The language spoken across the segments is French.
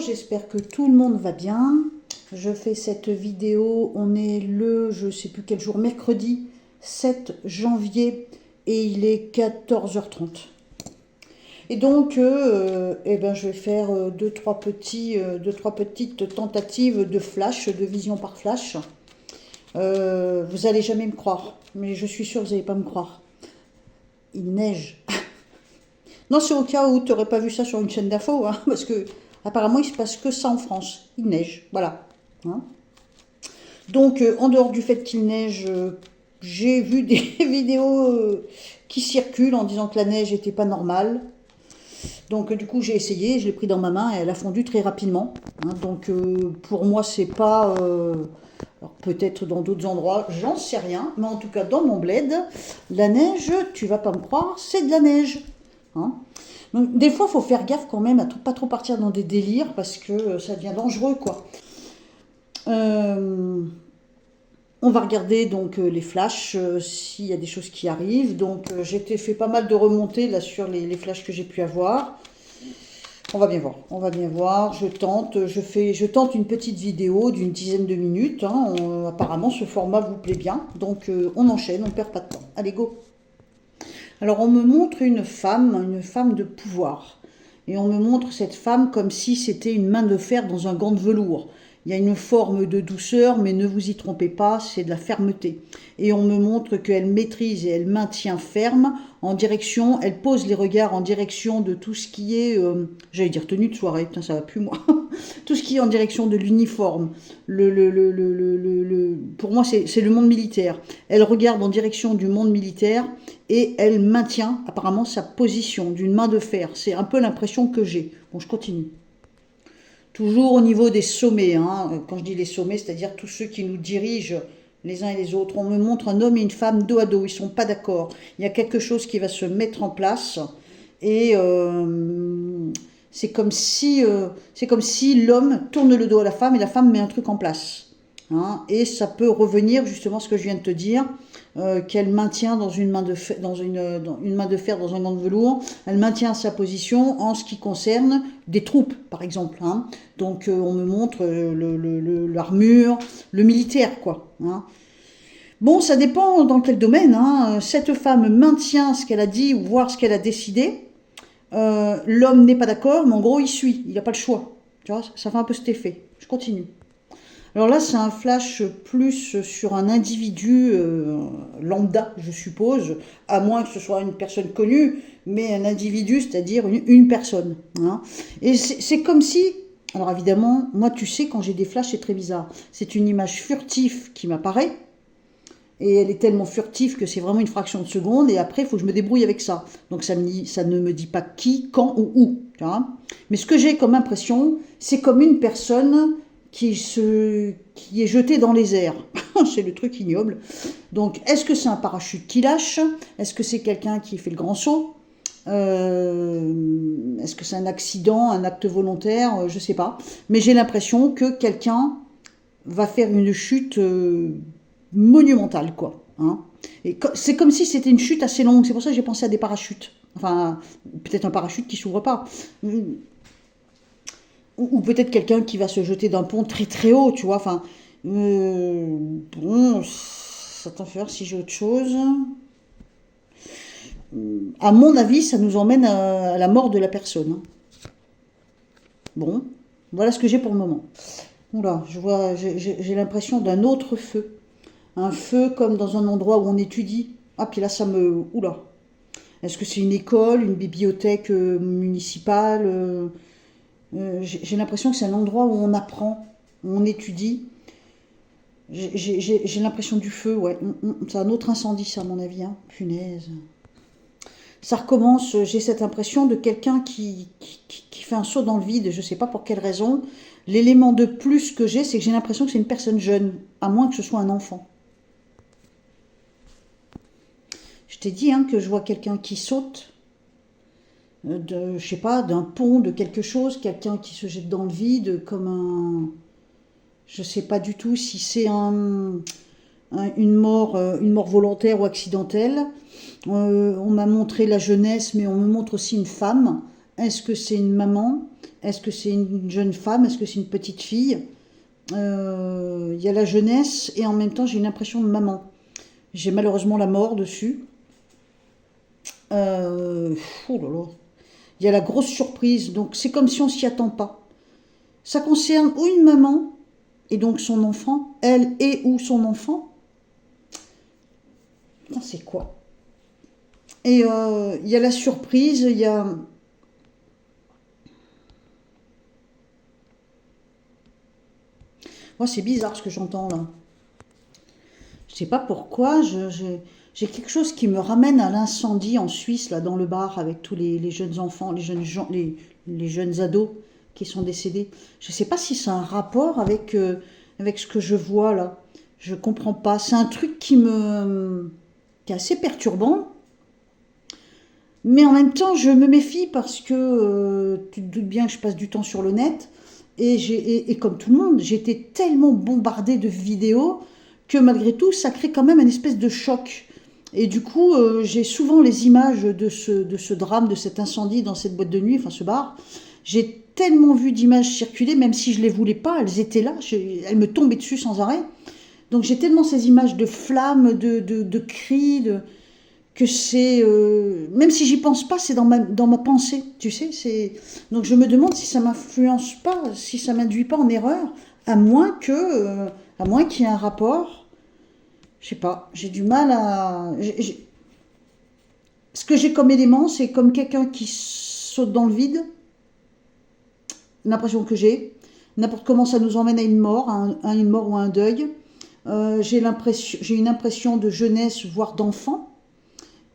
j'espère que tout le monde va bien. Je fais cette vidéo, on est le, je sais plus quel jour, mercredi 7 janvier et il est 14h30. Et donc, je vais faire deux, trois petites tentatives de flash, de vision par flash. Vous allez jamais me croire, mais je suis sûre que vous n'allez pas me croire. Il neige. Non, c'est au cas où tu n'aurais pas vu ça sur une chaîne d'info, hein, parce que apparemment il se passe que ça en France. Il neige, voilà. Hein. Donc, en dehors du fait qu'il neige, j'ai vu des vidéos qui circulent en disant que la neige n'était pas normale. Donc, du coup, j'ai essayé, je l'ai pris dans ma main et elle a fondu très rapidement. Hein, donc, pour moi, c'est pas... alors, peut-être dans d'autres endroits, j'en sais rien. Mais en tout cas, dans mon bled, la neige, tu vas pas me croire, c'est de la neige. Hein. Donc, des fois, il faut faire gaffe quand même à pas trop partir dans des délires parce que ça devient dangereux, quoi. On va regarder donc les flashs, s'il y a des choses qui arrivent. Donc j'ai fait pas mal de remontées là sur les flashs que j'ai pu avoir. On va bien voir. Je tente une petite vidéo d'une dizaine de minutes. Hein. Apparemment ce format vous plaît bien. Donc on enchaîne, on perd pas de temps. Allez, go. Alors on me montre une femme de pouvoir. Et on me montre cette femme comme si c'était une main de fer dans un gant de velours. Il y a une forme de douceur, mais ne vous y trompez pas, c'est de la fermeté. Et on me montre qu'elle maîtrise et elle maintient ferme en direction, elle pose les regards en direction de tout ce qui est, j'allais dire tenue de soirée, putain ça va plus moi, tout ce qui est en direction de l'uniforme. Pour moi c'est le monde militaire. Elle regarde en direction du monde militaire et elle maintient apparemment sa position d'une main de fer. C'est un peu l'impression que j'ai. Bon, je continue. Toujours au niveau des sommets, hein. Quand je dis les sommets, c'est-à-dire tous ceux qui nous dirigent les uns et les autres. On me montre un homme et une femme dos à dos, ils ne sont pas d'accord. Il y a quelque chose qui va se mettre en place et c'est comme si l'homme tourne le dos à la femme et la femme met un truc en place. Hein, et ça peut revenir justement ce que je viens de te dire, qu'elle maintient dans une main de fer, dans un gant de velours, elle maintient sa position en ce qui concerne des troupes par exemple. Hein. Donc on me montre l'armure, le militaire quoi. Hein. Bon, ça dépend dans quel domaine. Hein. Cette femme maintient ce qu'elle a dit ou voire ce qu'elle a décidé. L'homme n'est pas d'accord, mais en gros il suit, il n'a pas le choix. Tu vois, ça fait un peu cet effet. Je continue. Alors là, c'est un flash plus sur un individu lambda, je suppose, à moins que ce soit une personne connue, mais un individu, c'est-à-dire une personne. Hein. Et c'est comme si, alors évidemment, moi tu sais, quand j'ai des flashs, c'est très bizarre. C'est une image furtive qui m'apparaît, et elle est tellement furtive que c'est vraiment une fraction de seconde, et après, il faut que je me débrouille avec ça. Donc ça ne me dit pas qui, quand ou où. Tu vois. Mais ce que j'ai comme impression, c'est comme une personne qui est jeté dans les airs. C'est le truc ignoble. Donc, est-ce que c'est un parachute qui lâche? Est-ce que c'est quelqu'un qui fait le grand saut? Est-ce que c'est un accident, un acte volontaire? Je ne sais pas. Mais j'ai l'impression que quelqu'un va faire une chute monumentale, quoi. Hein. Et c'est comme si c'était une chute assez longue. C'est pour ça que j'ai pensé à des parachutes. Enfin, peut-être un parachute qui s'ouvre pas. Ou peut-être quelqu'un qui va se jeter d'un pont très très haut, tu vois. Enfin, bon, ça t'en fait voir si j'ai autre chose. À mon avis, ça nous emmène à la mort de la personne. Hein. Bon, voilà ce que j'ai pour le moment. Oula, j'ai l'impression d'un autre feu. Un feu comme dans un endroit où on étudie. Ah, puis là, oula. Est-ce que c'est une école, une bibliothèque municipale j'ai l'impression que c'est un endroit où on apprend, où on étudie. J'ai l'impression du feu, ouais. C'est un autre incendie, ça, à mon avis. Hein. Punaise. Ça recommence, j'ai cette impression de quelqu'un qui fait un saut dans le vide, je ne sais pas pour quelle raison. L'élément de plus que j'ai, c'est que j'ai l'impression que c'est une personne jeune, à moins que ce soit un enfant. Je t'ai dit hein, que je vois quelqu'un qui saute. Je sais pas, d'un pont, de quelque chose, quelqu'un qui se jette dans le vide, comme un... Je sais pas du tout si c'est une mort volontaire ou accidentelle. On m'a montré la jeunesse, mais on me montre aussi une femme Est-ce que c'est une maman? Est-ce que c'est une jeune femme? Est-ce que c'est une petite fille? Il y a la jeunesse et en même temps j'ai une impression de maman. J'ai malheureusement la mort dessus. Oh là là. Il y a la grosse surprise, donc c'est comme si on s'y attend pas. Ça concerne ou une maman et donc son enfant, elle et ou son enfant. Putain, c'est quoi? Et il y a la surprise, il y a... Moi, c'est bizarre ce que j'entends là. Je sais pas pourquoi, j'ai quelque chose qui me ramène à l'incendie en Suisse, là, dans le bar, avec tous les jeunes enfants, les jeunes gens, les jeunes ados qui sont décédés. Je sais pas si c'est un rapport avec ce que je vois là. Je comprends pas. C'est un truc qui est assez perturbant. Mais en même temps, je me méfie parce que tu te doutes bien que je passe du temps sur le net. Et comme tout le monde, j'ai été tellement bombardée de vidéos que malgré tout, ça crée quand même une espèce de choc. Et du coup, j'ai souvent les images de ce drame, de cet incendie dans cette boîte de nuit, enfin ce bar. J'ai tellement vu d'images circuler, même si je ne les voulais pas, elles étaient là, elles me tombaient dessus sans arrêt. Donc j'ai tellement ces images de flammes, de cris, que c'est... même si j'y pense pas, c'est dans ma pensée, tu sais. Donc je me demande si ça m'influence pas, si ça m'induit pas en erreur, à moins qu'il y ait un rapport. Je sais pas, j'ai du mal à... Ce que j'ai comme élément, c'est comme quelqu'un qui saute dans le vide, l'impression que n'importe comment ça nous emmène à une mort, à une mort ou à un deuil. J'ai une impression de jeunesse, voire d'enfant.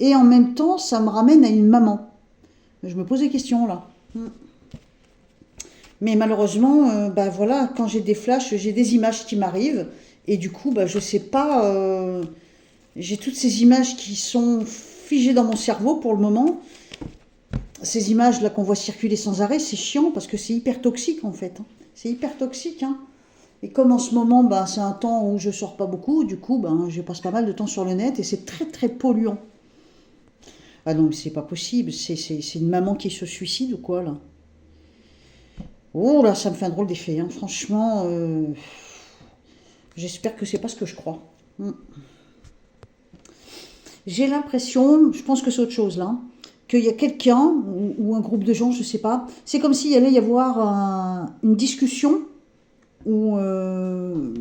Et en même temps, ça me ramène à une maman. Je me pose des questions là. Mais malheureusement, bah voilà, quand j'ai des flashs, j'ai des images qui m'arrivent. Et du coup, bah, je sais pas. J'ai toutes ces images qui sont figées dans mon cerveau pour le moment. Ces images là qu'on voit circuler sans arrêt, c'est chiant parce que c'est hyper toxique en fait. C'est hyper toxique. Hein. Et comme en ce moment, bah, c'est un temps où je sors pas beaucoup, du coup, bah, je passe pas mal de temps sur le net et c'est très très polluant. Ah non, mais c'est pas possible. C'est une maman qui se suicide ou quoi, là? Oh là, ça me fait un drôle d'effet. Hein. Franchement, j'espère que c'est pas ce que je crois. J'ai l'impression, je pense que c'est autre chose là, qu'il y a quelqu'un ou un groupe de gens, je sais pas. C'est comme s'il allait y avoir une discussion où... enfin,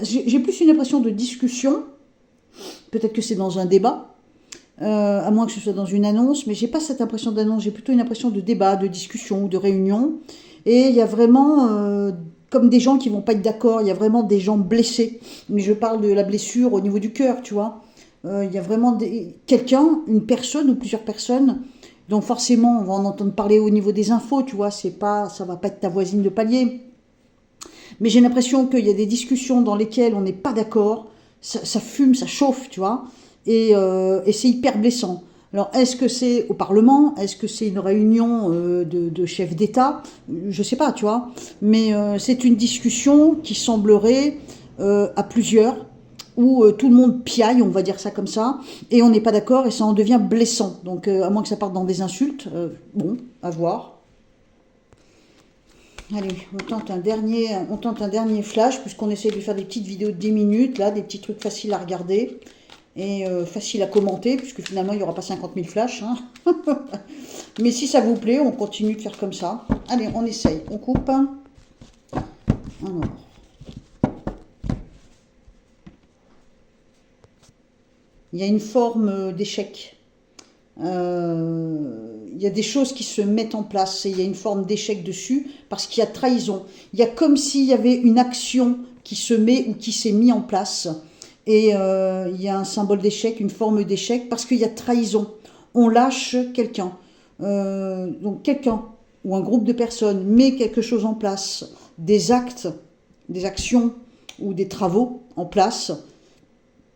j'ai plus une impression de discussion. Peut-être que c'est dans un débat. À moins que ce soit dans une annonce, mais j'ai pas cette impression d'annonce, j'ai plutôt une impression de débat, de discussion ou de réunion. Et il y a vraiment, comme des gens qui vont pas être d'accord, il y a vraiment des gens blessés. Mais je parle de la blessure au niveau du cœur, tu vois. Il y a vraiment quelqu'un, une personne ou plusieurs personnes, dont forcément on va en entendre parler au niveau des infos, tu vois. Ça va pas être ta voisine de palier. Mais j'ai l'impression qu'il y a des discussions dans lesquelles on n'est pas d'accord, ça fume, ça chauffe, tu vois. Et c'est hyper blessant. Alors, est-ce que c'est au Parlement? Est-ce que c'est une réunion de chefs d'État? Je sais pas, tu vois. Mais c'est une discussion qui semblerait à plusieurs, où tout le monde piaille, on va dire ça comme ça, et on n'est pas d'accord et ça en devient blessant. Donc, à moins que ça parte dans des insultes, bon, à voir. Allez, on tente un dernier flash, puisqu'on essaie de faire des petites vidéos de 10 minutes, là, des petits trucs faciles à regarder. Et facile à commenter, puisque finalement il n'y aura pas 50 000 flashs. Hein. Mais si ça vous plaît, on continue de faire comme ça. Allez, on essaye. On coupe. Alors. Il y a une forme d'échec. Il y a des choses qui se mettent en place et il y a une forme d'échec dessus parce qu'il y a trahison. Il y a comme s'il y avait une action qui se met ou qui s'est mise en place. Et il y a un symbole d'échec, une forme d'échec, parce qu'il y a trahison. On lâche quelqu'un. Donc quelqu'un ou un groupe de personnes met quelque chose en place, des actes, des actions ou des travaux en place.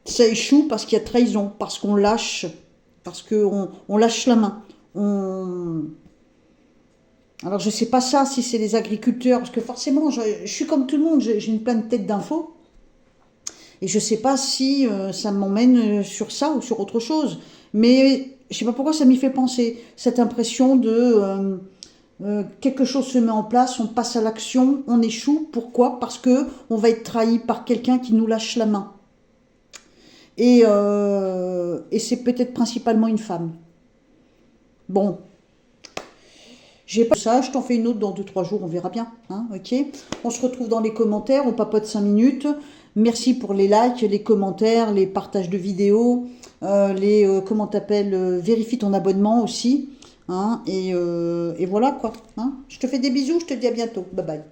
Ça échoue parce qu'il y a trahison, parce qu'on lâche, parce qu'on lâche la main. Alors je ne sais pas ça si c'est les agriculteurs, parce que forcément, je suis comme tout le monde, j'ai une pleine tête d'infos. Et je ne sais pas si ça m'emmène sur ça ou sur autre chose. Mais Je sais pas pourquoi ça m'y fait penser. Cette impression de quelque chose se met en place, on passe à l'action, on échoue. Pourquoi? Parce que on va être trahi par quelqu'un qui nous lâche la main. Et c'est peut-être principalement une femme. Bon, j'ai pas ça, je t'en fais une autre dans 2-3 jours, on verra bien. Hein, ok. On se retrouve dans les commentaires, on papote 5 minutes. Merci pour les likes, les commentaires, les partages de vidéos, comment t'appelles, vérifie ton abonnement aussi. Hein, et voilà quoi. Hein. Je te fais des bisous, je te dis à bientôt. Bye bye.